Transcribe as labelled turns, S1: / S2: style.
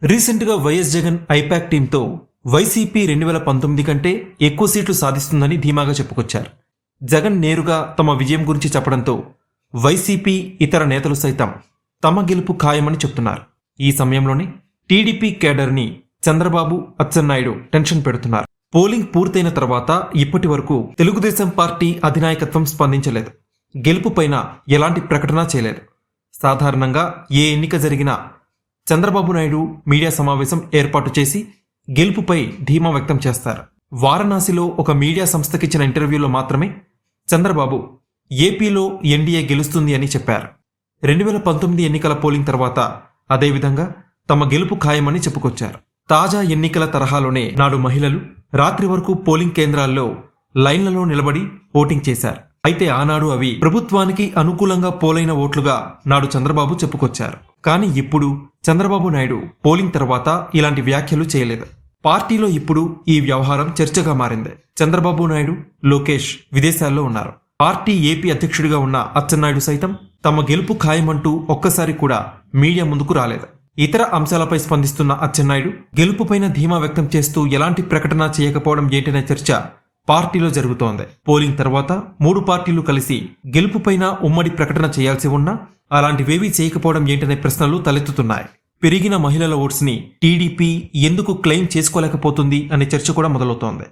S1: రీసెంట్గా YS Jagan I-PAC టీంతో YCP 2019 కంటే ఎక్కువ సీట్లు సాధిస్తుందని ధీమాగా చెప్పుకొచ్చారు. జగన్ నేరుగా తమ విజయం గురించి చెప్పడంతో వైసీపీ ఇతర నేతలు సైతం తమ గెలుపు ఖాయమని చెప్తున్నారు. ఈ సమయంలోనే టీడీపీ కేడర్ని చంద్రబాబు, అచ్చెన్నాయుడు టెన్షన్ పెడుతున్నారు. పోలింగ్ పూర్తయిన తర్వాత ఇప్పటి వరకు తెలుగుదేశం పార్టీ అధినాయకత్వం స్పందించలేదు. గెలుపుపైన ఎలాంటి ప్రకటన చేయలేదు. సాధారణంగా ఏ ఎన్నిక జరిగినా చంద్రబాబు నాయుడు మీడియా సమావేశం ఏర్పాటు చేసి గెలుపుపై ధీమా వ్యక్తం చేస్తారు. వారణాసిలో ఒక మీడియా సంస్థకిచ్చిన ఇంటర్వ్యూలో మాత్రమే చంద్రబాబు ఏపీలో ఎన్డీఏ గెలుస్తుంది అని చెప్పారు. 2019 ఎన్నికల పోలింగ్ తర్వాత అదేవిధంగా తమ గెలుపు ఖాయమని చెప్పుకొచ్చారు. తాజా ఎన్నికల తరహాలోనే నాడు మహిళలు రాత్రి వరకు పోలింగ్ కేంద్రాల్లో లైన్లలో నిలబడి ఓటింగ్ చేశారు. అయితే ఆనాడు అవి ప్రభుత్వానికి అనుకూలంగా పోలైన ఓట్లుగా నాడు చంద్రబాబు చెప్పుకొచ్చారు. కానీ ఇప్పుడు చంద్రబాబు నాయుడు పోలింగ్ తర్వాత ఇలాంటి వ్యాఖ్యలు చేయలేదు. పార్టీలో ఇప్పుడు ఈ వ్యవహారం చర్చగా మారింది. చంద్రబాబు నాయుడు, లోకేష్ విదేశాల్లో ఉన్నారు. పార్టీ ఏపీ అధ్యక్షుడిగా ఉన్న అచ్చెన్నాయుడు సైతం తమ గెలుపు ఖాయమంటూ ఒక్కసారి కూడా మీడియా ముందుకు రాలేదు. ఇతర అంశాలపై స్పందిస్తున్న అచ్చెన్నాయుడు గెలుపుపైన ధీమా వ్యక్తం చేస్తూ ఎలాంటి ప్రకటన చేయకపోవడం ఏంటనే చర్చ పార్టీలో జరుగుతోంది. పోలింగ్ తర్వాత 3 పార్టీలు కలిసి గెలుపుపైన ఉమ్మడి ప్రకటన చేయాల్సి ఉన్నా అలాంటివేవీ చేయకపోవడం ఏంటనే ప్రశ్నలు తలెత్తుతున్నాయి. పెరిగిన మహిళల ఓట్స్ ని టీడీపీ ఎందుకు క్లెయిమ్ చేసుకోలేకపోతుంది అనే చర్చ కూడా మొదలవుతోంది.